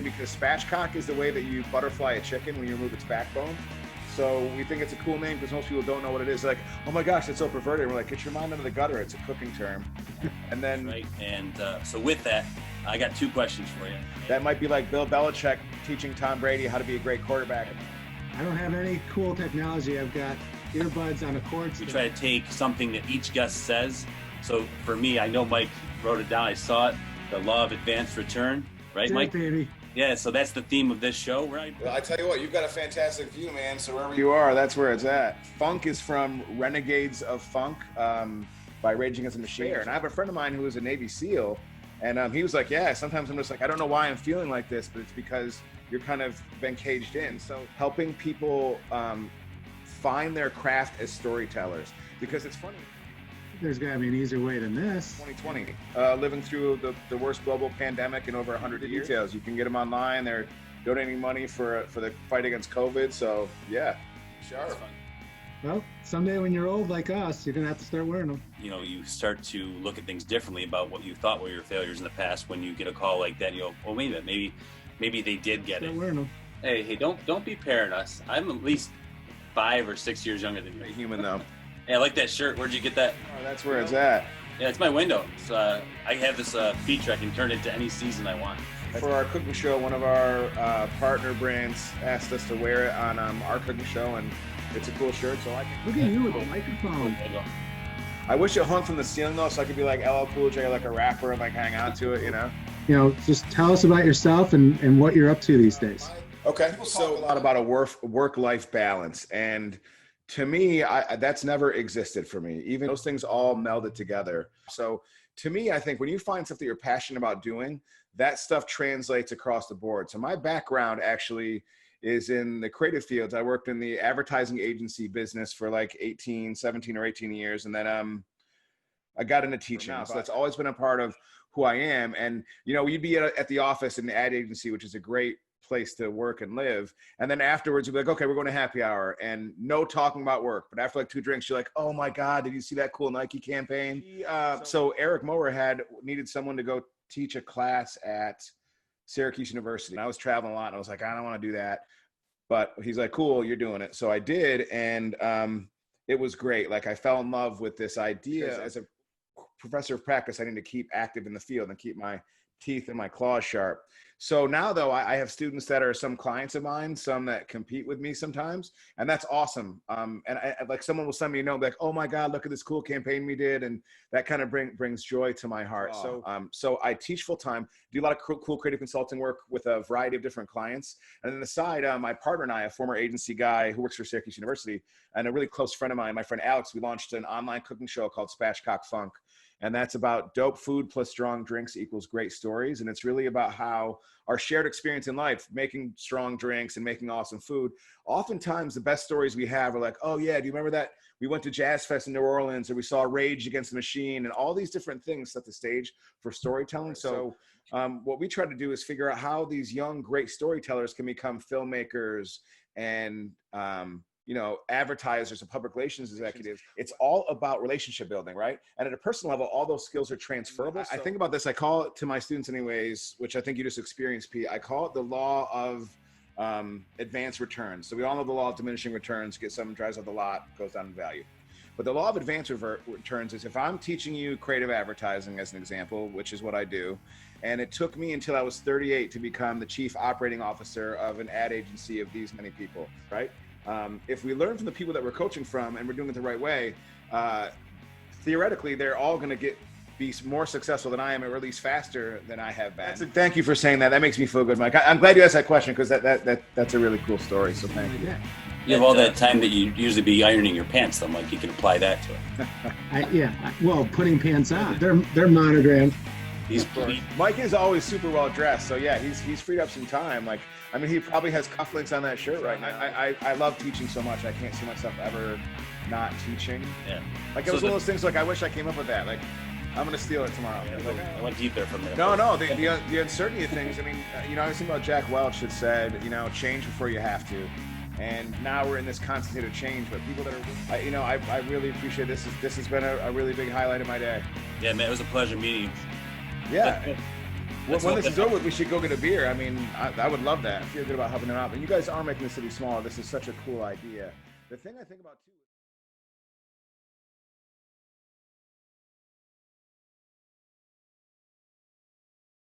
because spatchcock is the way that you butterfly a chicken when you remove its backbone. So we think it's a cool name because most people don't know what it is. They're like, oh my gosh, that's so perverted. And we're like, get your mind out of the gutter. It's a cooking term. And then, right. And so with that, I got 2 questions for you. That might be like Bill Belichick teaching Tom Brady how to be a great quarterback. I don't have any cool technology. I've got earbuds on a cord. We try to take something that each guest says. So for me, I know Mike wrote it down. I saw it. The law of advanced return, right, Mike? Baby. Yeah, so that's the theme of this show, right? Well, I tell you what, you've got a fantastic view, man. So wherever you are, that's where it's at. Funk is from Renegades of Funk by Rage Against the Machine. And I have a friend of mine who was a Navy SEAL, and he was like, yeah, sometimes I'm just like, I don't know why I'm feeling like this, but it's because you're kind of been caged in. So helping people find their craft as storytellers, because it's funny. There's got to be an easier way than this. 2020, living through the worst global pandemic in over 100 years. Details. You can get them online. They're donating money for the fight against COVID. So yeah, sure. Well, someday when you're old like us, you're gonna have to start wearing them. You know, you start to look at things differently about what you thought were your failures in the past. When you get a call like that, you go, "Oh, wait a minute, maybe they did get Start it." wearing them. Hey, don't be pairing us. I'm at least 5 or 6 years younger than you. Human though. Hey, I like that shirt. Where'd you get that? Oh, that's where it's at. Yeah, it's my window. It's, I have this feature. I can turn it into any season I want. For our cooking show, one of our partner brands asked us to wear it on our cooking show, and it's a cool shirt. So I can Look at you with a microphone. I wish it hung from the ceiling though, so I could be like LL Cool J, like a rapper, and like hang on to it, you know. You know, just tell us about yourself and what you're up to these days. Okay, so a lot about a work-life balance, and to me, that's never existed for me. Even those things all melded together. So to me, I think when you find something you're passionate about doing, that stuff translates across the board. So my background actually is in the creative fields. I worked in the advertising agency business for like 17 or 18 years. And then I got into teaching. So that's always been a part of who I am. And, you know, you'd be at the office in the ad agency, which is a great place to work and live. And then afterwards you'd be like, okay, we're going to happy hour, and no talking about work. But after like 2 drinks, you're like, oh my God, did you see that cool Nike campaign? So Eric Mower needed someone to go teach a class at Syracuse University. And I was traveling a lot, and I was like, I don't want to do that. But he's like, cool, you're doing it. So I did. And it was great. Like I fell in love with this idea. As a professor of practice, I need to keep active in the field and keep my teeth and my claws sharp. So now though, I have students that are some clients of mine, some that compete with me sometimes, and that's awesome. And I like someone will send me a note like, oh my God, look at this cool campaign we did. And that kind of brings joy to my heart. Oh. So I teach full time, do a lot of cool creative consulting work with a variety of different clients. And then the side, my partner and I, a former agency guy who works for Syracuse University, and a really close friend of mine, my friend Alex, we launched an online cooking show called Spatchcock Funk. And that's about dope food plus strong drinks equals great stories. And it's really about how our shared experience in life, making strong drinks and making awesome food. Oftentimes the best stories we have are like, oh yeah, do you remember that we went to Jazz Fest in New Orleans, or we saw Rage Against the Machine, and all these different things set the stage for storytelling. So what we try to do is figure out how these young, great storytellers can become filmmakers and, you know, advertisers and public relations executives. It's all about relationship building, right? And at a personal level, all those skills are transferable. I think about this, I call it to my students anyways, which I think you just experienced, Pete. I call it the law of advanced returns. So we all know the law of diminishing returns. Get someone drives up the lot, goes down in value. But the law of advanced returns is if I'm teaching you creative advertising as an example, which is what I do, and it took me until I was 38 to become the chief operating officer of an ad agency of these many people, right? If we learn from the people that we're coaching from and we're doing it the right way, theoretically, they're all going to be more successful than I am, or at least faster than I have been. Thank you for saying that. That makes me feel good, Mike. I'm glad you asked that question, because that's a really cool story. So thank you. You have all that time that you usually be ironing your pants, though, Mike. You can apply that to it. Well, putting pants on. They're monogrammed. Mike is always super well dressed, so yeah, he's freed up some time. Like, I mean, he probably has cufflinks on that shirt right now. I love teaching so much. I can't see myself ever not teaching. Yeah. Like, it was one of those things. Like, I wish I came up with that. Like, I'm gonna steal it tomorrow. Yeah, like, I went deep there from there. No. The uncertainty of things. I mean, you know, I was thinking about Jack Welch that said, you know, change before you have to. And now we're in this constant state of change, but people that are, you know, I really appreciate this. This has been a really big highlight of my day. Yeah, man, it was a pleasure meeting you. Yeah. When this is over, we should go get a beer. I mean, I would love that. I feel good about helping them out. But you guys are making the city smaller. This is such a cool idea. The thing I think about too.